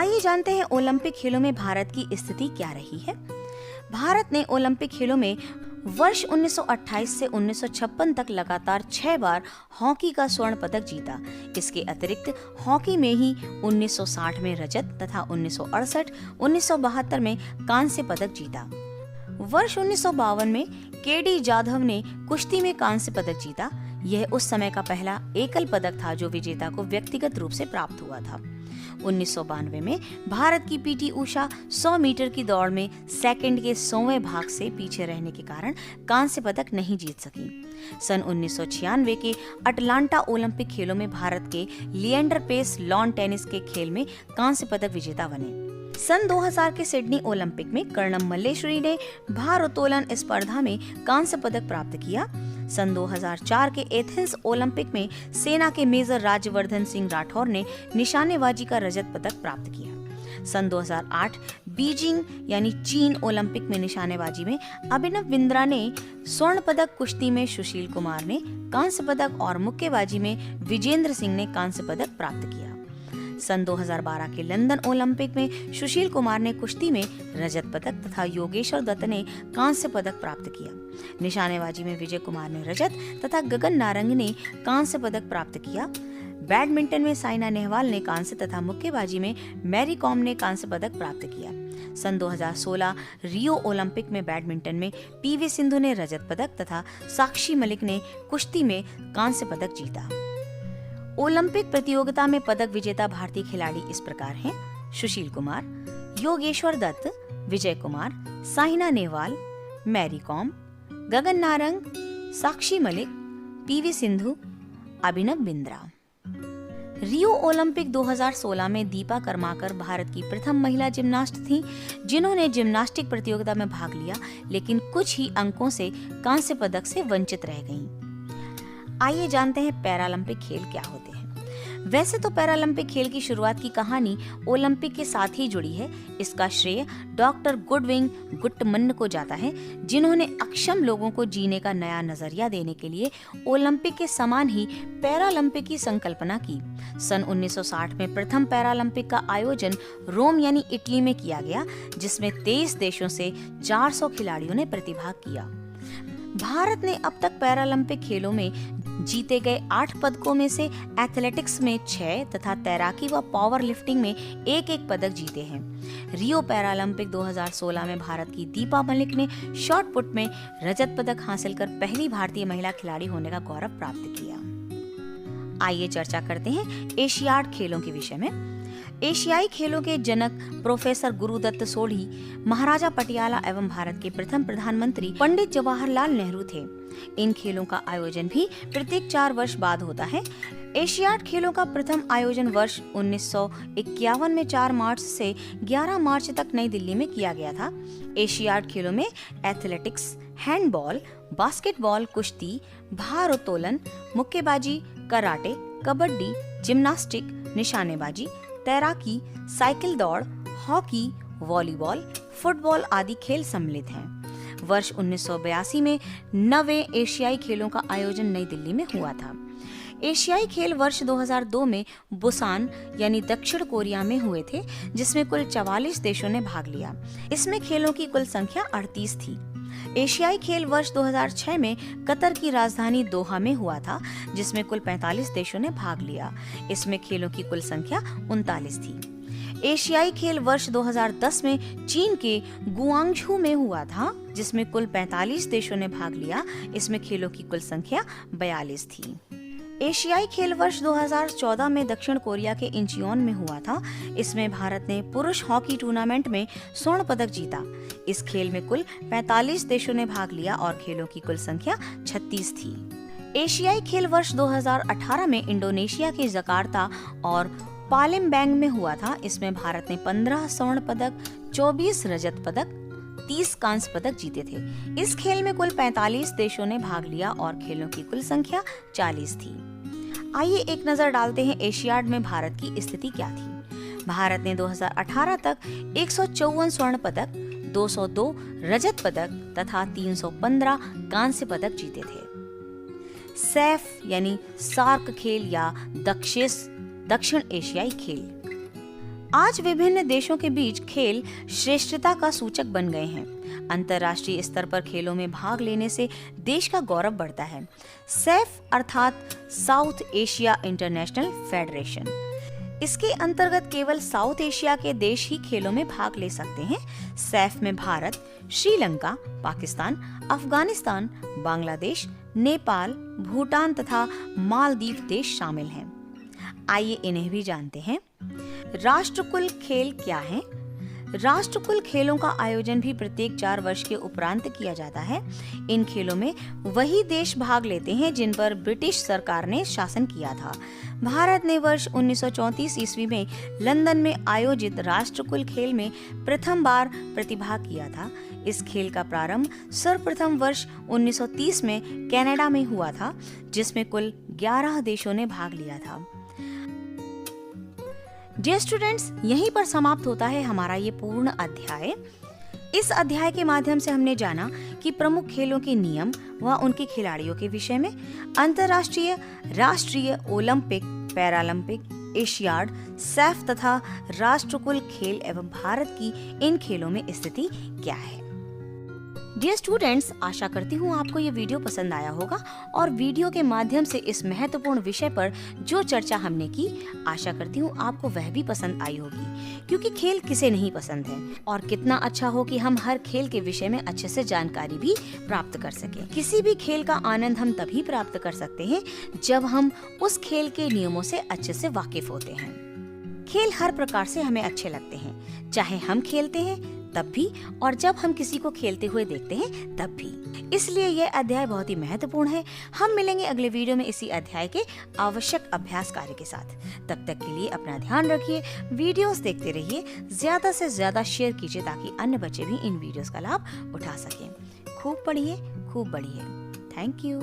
आइए जानते हैं ओलंपिक खेलों में भारत की स्थिति क्या रही है। भारत ने ओलंपिक खेलों में वर्ष 1928 से 1956 तक लगातार 6 बार हॉकी का स्वर्ण पदक जीता। इसके अतिरिक्त हॉकी में ही 1960 में रजत तथा 1968, 1972 में कांस्य पदक जीता। वर्ष 1952 में केडी जाधव ने कुश्ती में कांस्य पदक जीता। यह उस समय का पहला एकल पदक था जो विजेता को व्यक्तिगत रूप से प्राप्त हुआ था। 1992 में भारत की पीटी उषा 100 मीटर की दौड़ में सेकंड के 100वें भाग से पीछे रहने के कारण कांस्य पदक नहीं जीत सकी। सन 1996 के अटलांटा ओलंपिक खेलों में भारत के लिएंडर पेस लॉन टेनिस के खेल में कांस्य पदक विजेता बने। सन 2000 के सिडनी ओलंपिक में कर्णम मल्लेश्वरी ने भारोत्तोलन स्पर्धा में कांस्य पदक प्राप्त किया। सन 2004 के एथेंस ओलंपिक में सेना के मेजर राज्यवर्धन सिंह राठौर ने निशानेबाजी का रजत पदक प्राप्त किया। सन 2008 बीजिंग यानी चीन ओलंपिक में निशानेबाजी में अभिनव बिंद्रा ने स्वर्ण पदक, कुश्ती में सुशील कुमार ने कांस्य पदक और मुक्केबाजी में विजेंद्र सिंह ने कांस्य पदक प्राप्त किया। सन 2012 के लंदन ओलंपिक में सुशील कुमार ने कुश्ती में रजत पदक तथा योगेश्वर दत्त ने कांस्य पदक प्राप्त किया। निशानेबाजी में विजय कुमार ने रजत तथा गगन नारंग ने कांस्य पदक प्राप्त किया। बैडमिंटन में साइना नेहवाल ने कांस्य तथा मुक्केबाजी में मैरी कॉम ने कांस्य पदक प्राप्त किया। सन 2016 रियो ओलंपिक में बैडमिंटन में पीवी सिंधु ने रजत पदक तथा साक्षी मलिक ने कुश्ती में कांस्य पदक जीता। ओलंपिक प्रतियोगिता में पदक विजेता भारतीय खिलाड़ी इस प्रकार हैं: Sushil Kumar, Yogeshwar Dutt, Vijay Kumar, Saina Nehwal, Mary com, Gagan Narang, Sakshi Malik, PV Sindhu, Abhinav Bindra. Rio Olympic 2016 में दीपा कर्माकर भारत की प्रथम महिला जिम्नास्ट थीं, जिन्होंने जिम्नास्टिक प्रतियोगिता में भाग लिया, लेकिन कुछ ही अंकों से कांस्य पदक से वंचित रह गईं। आइए जानते हैं पैरालंपिक खेल क्या होते हैं। वैसे तो पैरालंपिक खेल की शुरुआत की कहानी ओलंपिक के साथ ही जुड़ी है। इसका श्रेय डॉक्टर गुडविन गुट्टमन्न को जाता है, जिन्होंने अक्षम लोगों को जीने का नया नजरिया देने के लिए ओलंपिक के समान ही पैरालंपिक की संकल्पना की। सन 1960 में प्रथम पैरालंपिक का आयोजन रोम यानी इटली में किया गया, जिसमें 23 देशों से 400 खिलाड़ियों ने प्रतिभाग किया। भारत ने अब तक पैरालंपिक खेलों में जीते गए 8 पदकों में से एथलेटिक्स में 6 तथा तैराकी व पावर लिफ्टिंग में 1-1 पदक जीते हैं। रियो पैरालंपिक 2016 में भारत की दीपा मलिक ने शॉट पुट में रजत पदक हासिल कर पहली भारतीय महिला खिलाड़ी होने का गौरव प्राप्त किया। आइए चर्चा करते हैं एशियाड खेलों के विषय में। एशियाई खेलों के जनक प्रोफेसर गुरुदत्त सोढ़ी महाराजा पटियाला एवं भारत के प्रथम प्रधानमंत्री पंडित जवाहरलाल नेहरू थे। इन खेलों का आयोजन भी प्रत्येक 4 वर्ष बाद होता है। एशियाड खेलों का प्रथम आयोजन वर्ष 1951 में 4 मार्च से 11 मार्च तक नई दिल्ली में किया गया था। एशियाड खेलों में एथलेटिक्स, हैंडबॉल, बास्केटबॉल, कुश्ती, भारोत्तोलन, मुक्केबाजी, कराटे, कबड्डी, जिम्नास्टिक, निशानेबाजी, तैराकी, साइकिल दौड़, हॉकी, वॉलीबॉल, फुटबॉल आदि खेल सम्मिलित हैं। वर्ष 1982 में 9वें एशियाई खेलों का आयोजन नई दिल्ली में हुआ था। एशियाई खेल वर्ष 2002 में बुसान यानी दक्षिण कोरिया में हुए थे, जिसमें कुल 44 देशों ने भाग लिया। इसमें खेलों की कुल संख्या 38 थी। एशियाई खेल वर्ष 2006 में कतर की राजधानी दोहा में हुआ था, जिसमें कुल 45 देशों ने भाग लिया। इसमें खेलों की कुल संख्या 39 थी। एशियाई खेल वर्ष 2010 में चीन के गुआंगझू में हुआ था, जिसमें कुल 45 देशों ने भाग लिया। इसमें खेलों की कुल संख्या 42 थी। एशियाई खेल वर्ष 2014 में दक्षिण कोरिया के इंचियोन में हुआ था। इसमें भारत ने पुरुष हॉकी टूर्नामेंट में स्वर्ण पदक जीता। इस खेल में कुल 45 देशों ने भाग लिया और खेलों की कुल संख्या 36 थी। एशियाई खेल वर्ष 2018 में इंडोनेशिया के जकार्ता और पालेमबैंग में हुआ था। इसमें भारत ने 15 स्वर्ण पदक, 24 रजत पदक, 30 कांस्य पदक जीते थे। इस खेल में कुल 45 देशों ने भाग लिया और खेलों की कुल संख्या 40 थी। आइए एक नजर डालते हैं एशियाड में भारत की स्थिति क्या थी। भारत ने 2018 तक 154 स्वर्ण पदक, 202 रजत पदक तथा 315 कांस्य पदक जीते थे। सैफ यानी सार्क खेल या दक्षिण एशियाई खेल। आज विभिन्न देशों के बीच खेल श्रेष्ठता का सूचक बन गए हैं। अंतर्राष्ट्रीय स्तर पर खेलों में भाग लेने से देश का गौरव बढ़ता है। सैफ अर्थात साउथ एशिया इंटरनेशनल फेडरेशन, इसके अंतर्गत केवल साउथ एशिया के देश ही खेलों में भाग ले सकते हैं। सैफ में भारत, श्रीलंका, पाकिस्तान, अफगानिस्तान, बांग्लादेश, नेपाल, भूटान तथा मालदीव देश शामिल हैं। आइए इन्हें भी जानते हैं। राष्ट्रकुल खेल क्या है? राष्ट्रकुल खेलों का आयोजन भी प्रत्येक 4 वर्ष के उपरांत किया जाता है। इन खेलों में वही देश भाग लेते हैं जिन पर ब्रिटिश सरकार ने शासन किया था। भारत ने वर्ष 1934 ईस्वी में लंदन में आयोजित राष्ट्रकुल खेल में प्रथम बार प्रतिभाग किया था। इस खेल का प्रारंभ सर्वप्रथम वर्ष 1930 में कनाडा में हुआ था, जिसमें कुल 11 देशों ने भाग लिया था। डियर स्टूडेंट्स, यहीं पर समाप्त होता है हमारा ये पूर्ण अध्याय। इस अध्याय के माध्यम से हमने जाना कि प्रमुख खेलों के नियम व उनके खिलाड़ियों के विषय में, अंतर्राष्ट्रीय, राष्ट्रीय, ओलंपिक, पैरालंपिक, एशियाड, सैफ तथा राष्ट्रकुल खेल एवं भारत की इन खेलों में स्थिति क्या है। डियर स्टूडेंट्स, आशा करती हूँ आपको ये वीडियो पसंद आया होगा और वीडियो के माध्यम से इस महत्वपूर्ण विषय पर जो चर्चा हमने की, आशा करती हूँ आपको वह भी पसंद आई होगी, क्योंकि खेल किसे नहीं पसंद है। और कितना अच्छा हो कि हम हर खेल के विषय में अच्छे से जानकारी भी प्राप्त कर सकें। किसी भी खेल का आनंद हम तभी प्राप्त कर सकते हैं जब हम उस खेल के नियमों से अच्छे से वाकिफ होते हैं। खेल हर प्रकार से हमें अच्छे लगते हैं, चाहे हम खेलते हैं तब भी और जब हम किसी को खेलते हुए देखते हैं तब भी। इसलिए यह अध्याय बहुत ही महत्वपूर्ण है। हम मिलेंगे अगले वीडियो में इसी अध्याय के आवश्यक अभ्यास कार्य के साथ। तब तक के लिए अपना ध्यान रखिए, वीडियोस देखते रहिए, ज्यादा से ज्यादा शेयर कीजिए ताकि अन्य बच्चे भी इन वीडियोस का लाभ उठा सकें। खूब पढ़िए, खूब बढ़िए। Thank you.